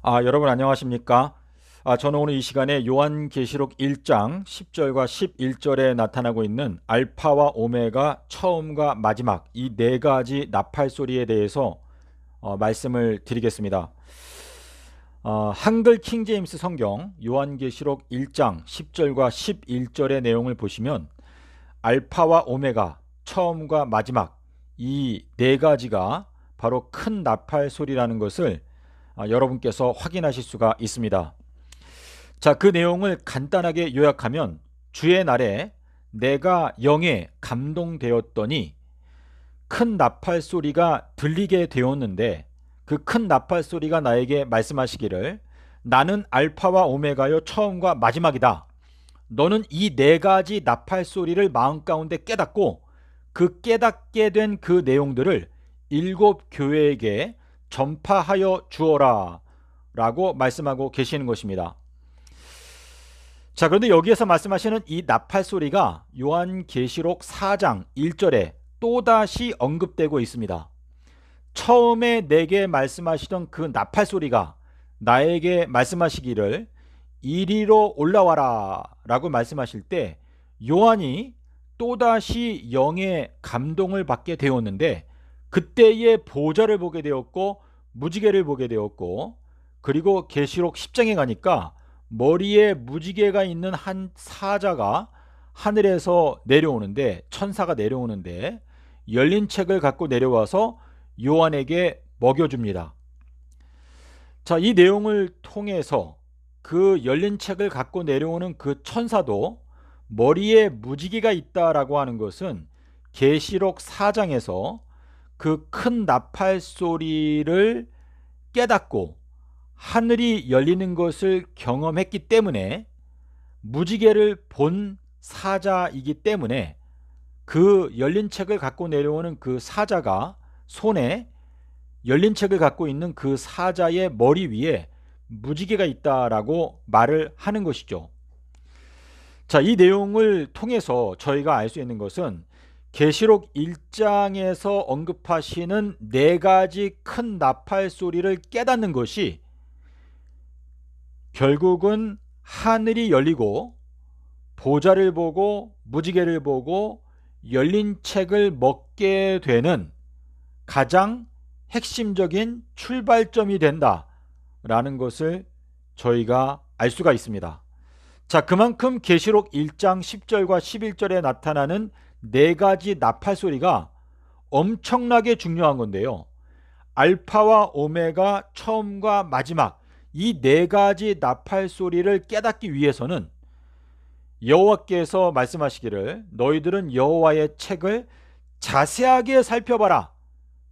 여러분 안녕하십니까? 저는 오늘 이 시간에 요한계시록 1장 10절과 11절에 나타나고 있는 알파와 오메가 처음과 마지막 이 네 가지 나팔 소리에 대해서 말씀을 드리겠습니다. 한글 킹제임스 성경 요한계시록 1장 10절과 11절의 내용을 보시면 알파와 오메가 처음과 마지막 이 네 가지가 바로 큰 나팔 소리라는 것을 여러분께서 확인하실 수가 있습니다. 자, 그 내용을 간단하게 요약하면 주의 날에 내가 영에 감동되었더니 큰 나팔 소리가 들리게 되었는데 그 큰 나팔 소리가 나에게 말씀하시기를 나는 알파와 오메가요 처음과 마지막이다. 너는 이 네 가지 나팔 소리를 마음 가운데 깨닫고 그 깨닫게 된 그 내용들을 일곱 교회에게 전파하여 주어라 라고 말씀하고 계시는 것입니다. 자, 그런데 여기에서 말씀하시는 이 나팔 소리가 요한계시록 4장 1절에 또다시 언급되고 있습니다. 처음에 내게 말씀하시던 그 나팔 소리가 나에게 말씀하시기를 이리로 올라와라 라고 말씀하실 때 요한이 또다시 영의 감동을 받게 되었는데 그때의 보좌를 보게 되었고 무지개를 보게 되었고 그리고 계시록 10장에 가니까 머리에 무지개가 있는 한 사자가 하늘에서 내려오는데 천사가 내려오는데 열린 책을 갖고 내려와서 요한에게 먹여줍니다. 자, 이 내용을 통해서 그 열린 책을 갖고 내려오는 그 천사도 머리에 무지개가 있다라고 하는 것은 계시록 4장에서 그 큰 나팔 소리를 깨닫고 하늘이 열리는 것을 경험했기 때문에 무지개를 본 사자이기 때문에 그 열린 책을 갖고 내려오는 그 사자가 손에 열린 책을 갖고 있는 그 사자의 머리 위에 무지개가 있다라고 말을 하는 것이죠. 자, 이 내용을 통해서 저희가 알 수 있는 것은 계시록 1장에서 언급하시는 네 가지 큰 나팔 소리를 깨닫는 것이 결국은 하늘이 열리고 보좌를 보고 무지개를 보고 열린 책을 먹게 되는 가장 핵심적인 출발점이 된다라는 것을 저희가 알 수가 있습니다. 자, 그만큼 계시록 1장 10절과 11절에 나타나는 네 가지 나팔 소리가 엄청나게 중요한 건데요. 알파와 오메가 처음과 마지막 이 네 가지 나팔 소리를 깨닫기 위해서는 여호와께서 말씀하시기를 너희들은 여호와의 책을 자세하게 살펴봐라.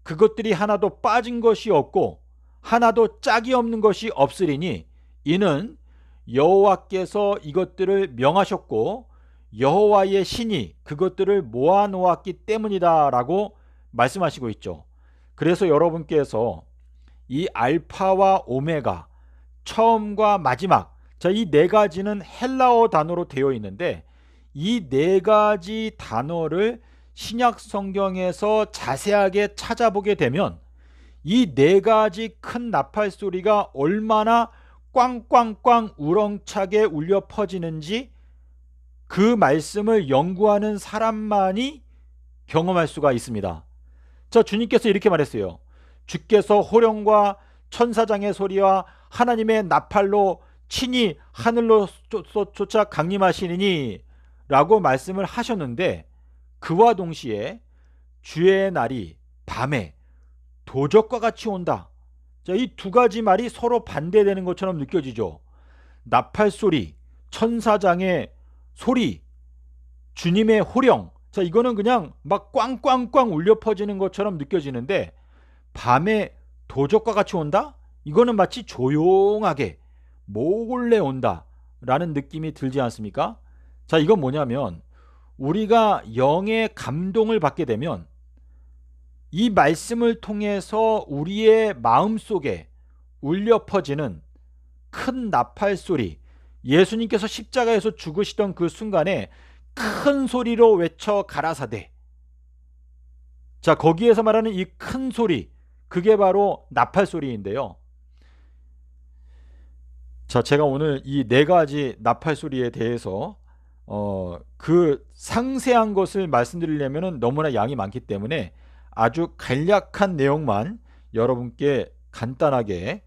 그것들이 하나도 빠진 것이 없고 하나도 짝이 없는 것이 없으리니 이는 여호와께서 이것들을 명하셨고 여호와의 신이 그것들을 모아 놓았기 때문이다 라고 말씀하시고 있죠. 그래서 여러분께서 이 알파와 오메가 처음과 마지막 자, 이 네 가지는 헬라어 단어로 되어 있는데 이 네 가지 단어를 신약 성경에서 자세하게 찾아보게 되면 이 네 가지 큰 나팔 소리가 얼마나 꽝꽝꽝 우렁차게 울려 퍼지는지 그 말씀을 연구하는 사람만이 경험할 수가 있습니다. 자, 주님께서 이렇게 말했어요. 주께서 호령과 천사장의 소리와 하나님의 나팔로 친히 하늘로 쫓아 강림하시니 라고 말씀을 하셨는데 그와 동시에 주의 날이 밤에 도적과 같이 온다. 자, 이 두 가지 말이 서로 반대되는 것처럼 느껴지죠. 나팔 소리, 천사장의 소리, 주님의 호령. 자, 이거는 그냥 막 꽝꽝꽝 울려 퍼지는 것처럼 느껴지는데 밤에 도적과 같이 온다? 이거는 마치 조용하게 몰래 온다 라는 느낌이 들지 않습니까? 자, 이건 뭐냐면 우리가 영의 감동을 받게 되면 이 말씀을 통해서 우리의 마음속에 울려 퍼지는 큰 나팔 소리, 예수님께서 십자가에서 죽으시던 그 순간에 큰 소리로 외쳐 가라사대. 자, 거기에서 말하는 이 큰 소리, 그게 바로 나팔 소리인데요. 자, 제가 오늘 이 네 가지 나팔 소리에 대해서 그 상세한 것을 말씀드리려면 너무나 양이 많기 때문에 아주 간략한 내용만 여러분께 간단하게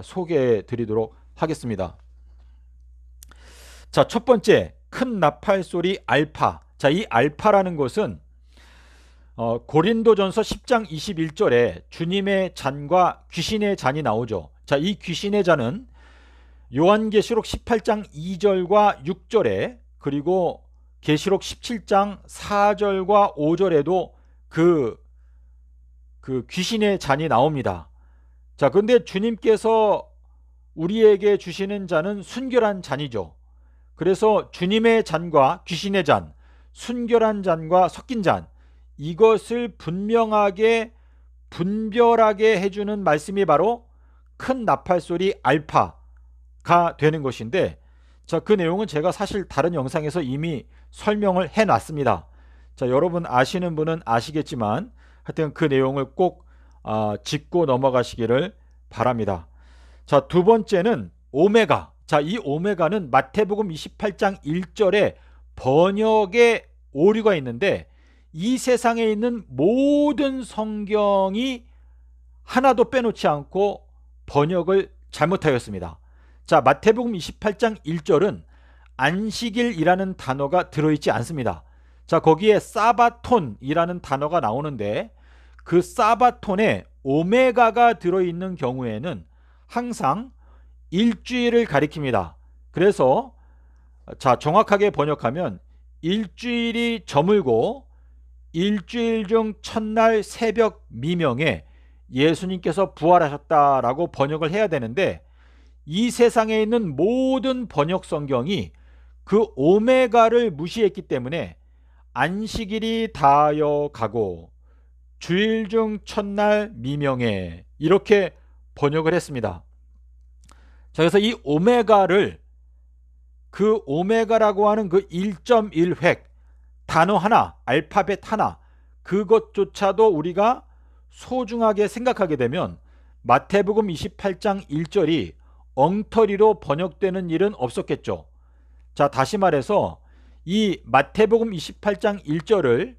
소개해 드리도록 하겠습니다. 자, 첫 번째, 큰 나팔 소리 알파. 자, 이 알파라는 것은 고린도전서 10장 21절에 주님의 잔과 귀신의 잔이 나오죠. 자, 이 귀신의 잔은 요한계시록 18장 2절과 6절에, 그리고 계시록 17장 4절과 5절에도 그 귀신의 잔이 나옵니다. 자, 그런데 주님께서 우리에게 주시는 잔은 순결한 잔이죠. 그래서 주님의 잔과 귀신의 잔, 순결한 잔과 섞인 잔, 이것을 분명하게 분별하게 해주는 말씀이 바로 큰 나팔소리 알파가 되는 것인데, 자, 그 내용은 제가 사실 다른 영상에서 이미 설명을 해놨습니다. 자, 여러분 아시는 분은 아시겠지만 하여튼 그 내용을 꼭 짚고 넘어가시기를 바랍니다. 자, 두 번째는 오메가. 자, 이 오메가는 마태복음 28장 1절에 번역에 오류가 있는데, 이 세상에 있는 모든 성경이 하나도 빼놓지 않고 번역을 잘못하였습니다. 자, 마태복음 28장 1절은 안식일이라는 단어가 들어있지 않습니다. 자, 거기에 사바톤이라는 단어가 나오는데, 그 사바톤에 오메가가 들어있는 경우에는 항상 일주일을 가리킵니다. 그래서 자, 정확하게 번역하면 일주일이 저물고 일주일 중 첫날 새벽 미명에 예수님께서 부활하셨다라고 번역을 해야 되는데, 이 세상에 있는 모든 번역 성경이 그 오메가를 무시했기 때문에 안식일이 닿아여 가고 주일 중 첫날 미명에 이렇게 번역을 했습니다. 자, 그래서 이 오메가를, 그 오메가라고 하는 그 1.1획 단어 하나, 알파벳 하나, 그것조차도 우리가 소중하게 생각하게 되면 마태복음 28장 1절이 엉터리로 번역되는 일은 없었겠죠. 자, 다시 말해서 이 마태복음 28장 1절을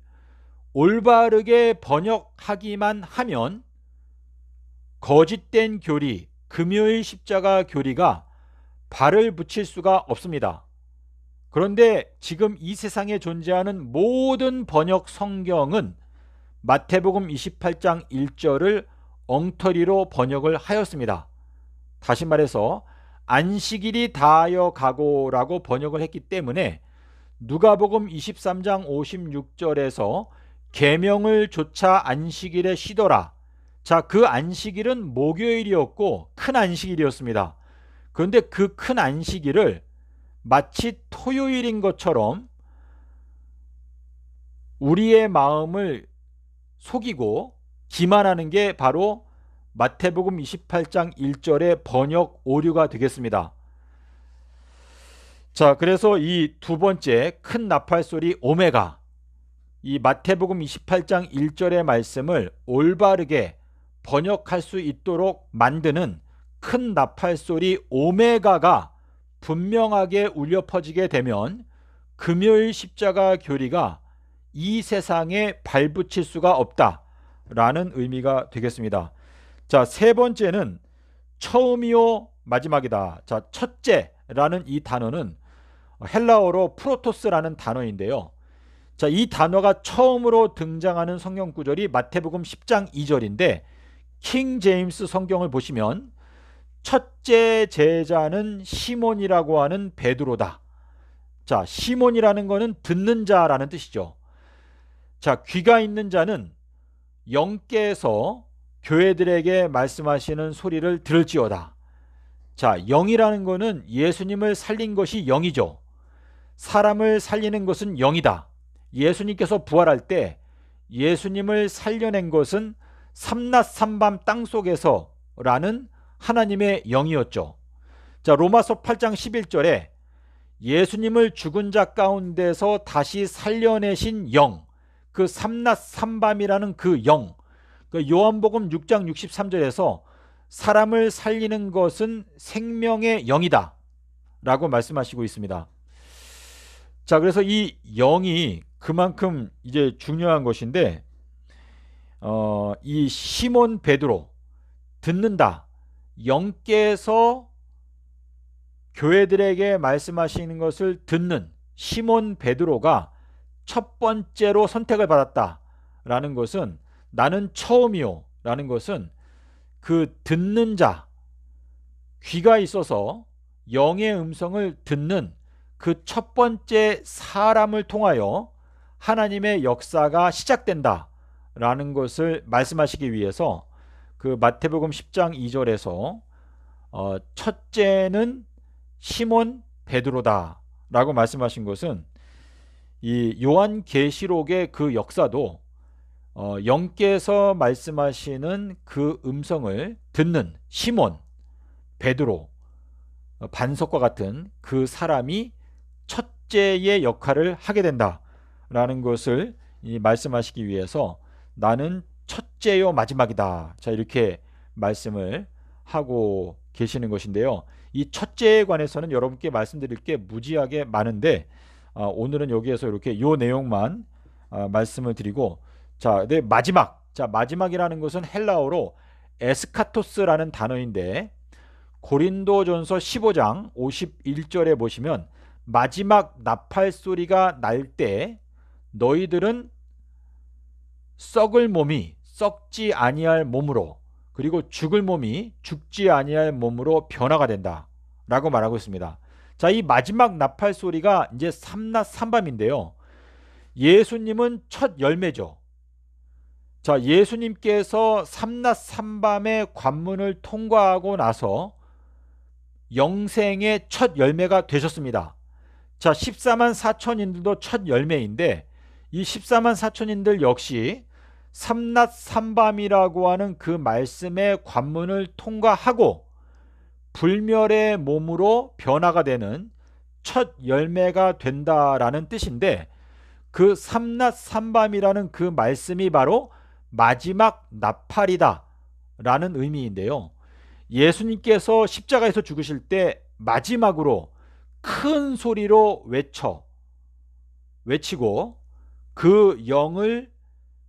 올바르게 번역하기만 하면 거짓된 교리, 금요일 십자가 교리가 발을 붙일 수가 없습니다. 그런데 지금 이 세상에 존재하는 모든 번역 성경은 마태복음 28장 1절을 엉터리로 번역을 하였습니다. 다시 말해서 안식일이 닿아여 가고라고 번역을 했기 때문에 누가복음 23장 56절에서 계명을 조차 안식일에 쉬더라. 자, 그 안식일은 목요일이었고 큰 안식일이었습니다. 그런데 그 큰 안식일을 마치 토요일인 것처럼 우리의 마음을 속이고 기만하는 게 바로 마태복음 28장 1절의 번역 오류가 되겠습니다. 자, 그래서 이 두 번째 큰 나팔소리 오메가, 이 마태복음 28장 1절의 말씀을 올바르게 번역할 수 있도록 만드는 큰 나팔소리 오메가가 분명하게 울려 퍼지게 되면 금요일 십자가 교리가 이 세상에 발붙일 수가 없다라는 의미가 되겠습니다. 자, 세 번째는 처음이요 마지막이다. 자, 첫째라는 이 단어는 헬라어로 프로토스라는 단어인데요. 자, 이 단어가 처음으로 등장하는 성경 구절이 마태복음 10장 2절인데, 킹 제임스 성경을 보시면 첫째 제자는 시몬이라고 하는 베드로다. 자, 시몬이라는 것은 듣는 자라는 뜻이죠. 자, 귀가 있는 자는 영께서 교회들에게 말씀하시는 소리를 들을지어다. 자, 영이라는 것은 예수님을 살린 것이 영이죠. 사람을 살리는 것은 영이다. 예수님께서 부활할 때 예수님을 살려낸 것은 삼낮 삼밤 땅속에서라는 하나님의 영이었죠. 자, 로마서 8장 11절에 예수님을 죽은 자 가운데서 다시 살려내신 영, 그 삼낮 삼밤이라는 그 영, 그 요한복음 6장 63절에서 사람을 살리는 것은 생명의 영이다 라고 말씀하시고 있습니다. 자, 그래서 이 영이 그만큼 이제 중요한 것인데, 이 시몬 베드로, 듣는다, 영께서 교회들에게 말씀하시는 것을 듣는 시몬 베드로가 첫 번째로 선택을 받았다라는 것은, 나는 처음이요 라는 것은 그 듣는 자, 귀가 있어서 영의 음성을 듣는 그 첫 번째 사람을 통하여 하나님의 역사가 시작된다라는 것을 말씀하시기 위해서 그 마태복음 10장 2절에서 첫째는 시몬 베드로다 라고 말씀하신 것은, 이 요한계시록의 그 역사도 영께서 말씀하시는 그 음성을 듣는 시몬 베드로, 반석과 같은 그 사람이 첫째의 역할을 하게 된다라는 것을 말씀하시기 위해서 나는 첫째요 마지막이다, 자 이렇게 말씀을 하고 계시는 것인데요. 이 첫째에 관해서는 여러분께 말씀드릴 게 무지하게 많은데 오늘은 여기에서 이렇게 요 내용만 말씀을 드리고, 자, 네, 마지막. 자, 마지막이라는 것은 헬라어로 에스카토스라는 단어인데, 고린도전서 15장 51절에 보시면 마지막 나팔 소리가 날 때 너희들은 썩을 몸이 썩지 아니할 몸으로, 그리고 죽을 몸이 죽지 아니할 몸으로 변화가 된다 라고 말하고 있습니다. 자, 이 마지막 나팔 소리가 이제 삼낮 삼밤인데요. 예수님은 첫 열매죠. 자, 예수님께서 삼낮 삼밤의 관문을 통과하고 나서 영생의 첫 열매가 되셨습니다. 자, 14만 4천인들도 첫 열매인데, 이 14만 4천인들 역시 삼낮 삼밤이라고 하는 그 말씀의 관문을 통과하고 불멸의 몸으로 변화가 되는 첫 열매가 된다라는 뜻인데, 그 삼낮 삼밤이라는 그 말씀이 바로 마지막 나팔이다 라는 의미인데요. 예수님께서 십자가에서 죽으실 때 마지막으로 큰 소리로 외치고 그 영을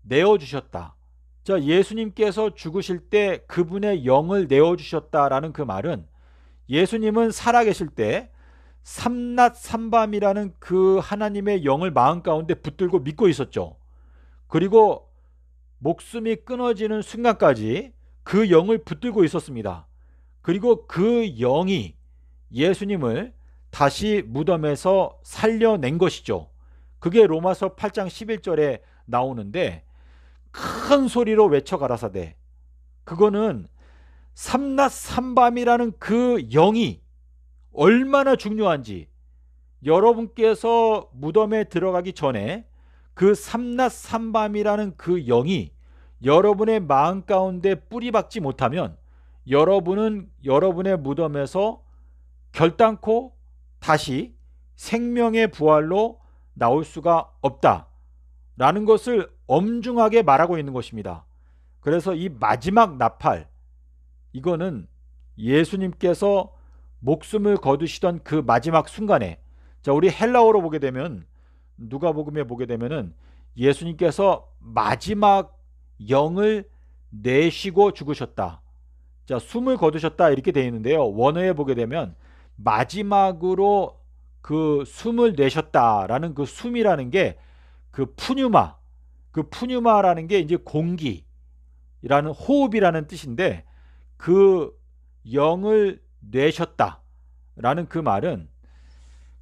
내어주셨다. 자, 예수님께서 죽으실 때 그분의 영을 내어주셨다라는 그 말은, 예수님은 살아계실 때 삼낮 삼밤이라는 그 하나님의 영을 마음 가운데 붙들고 믿고 있었죠. 그리고 목숨이 끊어지는 순간까지 그 영을 붙들고 있었습니다. 그리고 그 영이 예수님을 다시 무덤에서 살려낸 것이죠. 그게 로마서 8장 11절에 나오는데, 큰 소리로 외쳐 가라사대, 그거는 삼낮 삼밤이라는 그 영이 얼마나 중요한지, 여러분께서 무덤에 들어가기 전에 그 삼낮 삼밤이라는 그 영이 여러분의 마음 가운데 뿌리박지 못하면 여러분은 여러분의 무덤에서 결단코 다시 생명의 부활로 나올 수가 없다라는 것을 엄중하게 말하고 있는 것입니다. 그래서 이 마지막 나팔, 이거는 예수님께서 목숨을 거두시던 그 마지막 순간에, 자, 우리 헬라어로 보게 되면, 누가복음에 보게 되면은 예수님께서 마지막 영을 내쉬고 죽으셨다, 자, 숨을 거두셨다 이렇게 되어 있는데요. 원어에 보게 되면 마지막으로 그 숨을 내셨다라는 그 숨이라는 게 그 푸뉴마라는 게 이제 공기라는, 호흡이라는 뜻인데, 그 영을 내셨다라는 그 말은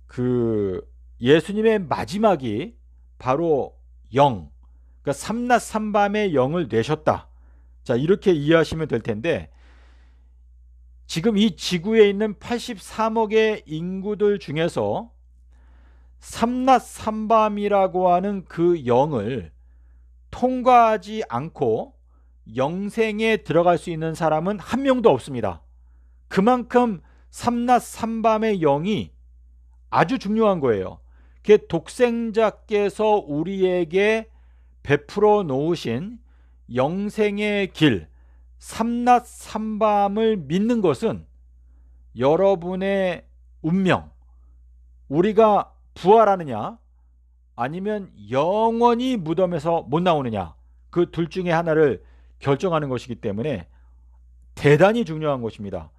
그 예수님의 마지막이 바로 영, 그러니까 삼낮 삼밤의 영을 내셨다. 자, 이렇게 이해하시면 될 텐데, 지금 이 지구에 있는 83억의 인구들 중에서 삼낮 삼밤이라고 하는 그 영을 통과하지 않고 영생에 들어갈 수 있는 사람은 한 명도 없습니다. 그만큼 삼낮 삼밤의 영이 아주 중요한 거예요. 그 독생자께서 우리에게 베풀어 놓으신 영생의 길, 삼낮 삼밤을 믿는 것은 여러분의 운명, 우리가 부활하느냐 아니면 영원히 무덤에서 못 나오느냐, 그 둘 중에 하나를 결정하는 것이기 때문에 대단히 중요한 것입니다.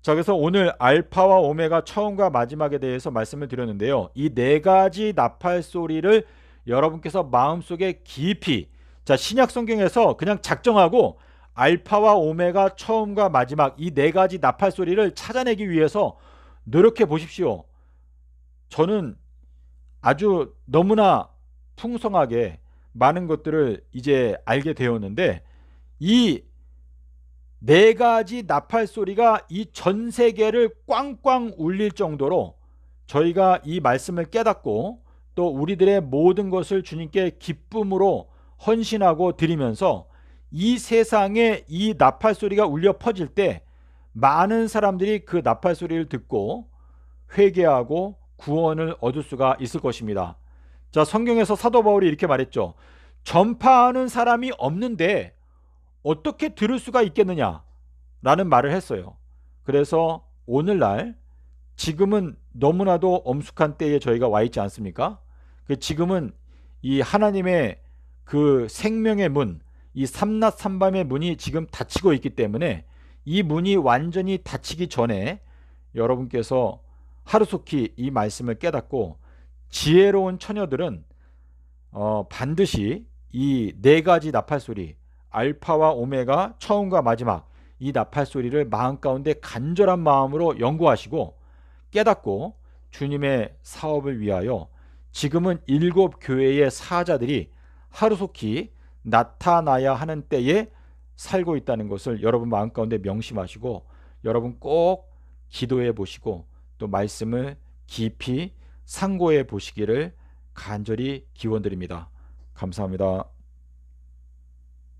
자, 그래서 오늘 알파와 오메가 처음과 마지막에 대해서 말씀을 드렸는데요. 이 네 가지 나팔 소리를 여러분께서 마음속에 깊이, 자, 신약 성경에서 그냥 작정하고 알파와 오메가 처음과 마지막 이 네 가지 나팔 소리를 찾아내기 위해서 노력해 보십시오. 저는 아주 너무나 풍성하게 많은 것들을 이제 알게 되었는데, 이 네 가지 나팔 소리가 이 전 세계를 꽝꽝 울릴 정도로 저희가 이 말씀을 깨닫고 또 우리들의 모든 것을 주님께 기쁨으로 헌신하고 드리면서 이 세상에 이 나팔 소리가 울려 퍼질 때 많은 사람들이 그 나팔 소리를 듣고 회개하고 구원을 얻을 수가 있을 것입니다. 자, 성경에서 사도 바울이 이렇게 말했죠. 전파하는 사람이 없는데 어떻게 들을 수가 있겠느냐 라는 말을 했어요. 그래서 오늘날 지금은 너무나도 엄숙한 때에 저희가 와 있지 않습니까? 지금은 이 하나님의 그 생명의 문, 이 삼낮 삼밤의 문이 지금 닫히고 있기 때문에 이 문이 완전히 닫히기 전에 여러분께서 하루속히 이 말씀을 깨닫고 지혜로운 처녀들은 반드시 이 네 가지 나팔 소리, 알파와 오메가 처음과 마지막 이 나팔 소리를 마음 가운데 간절한 마음으로 연구하시고 깨닫고 주님의 사업을 위하여 지금은 7교회의 사자들이 하루속히 나타나야 하는 때에 살고 있다는 것을 여러분 마음 가운데 명심하시고 여러분 꼭 기도해 보시고 또 말씀을 깊이 상고해 보시기를 간절히 기원드립니다. 감사합니다.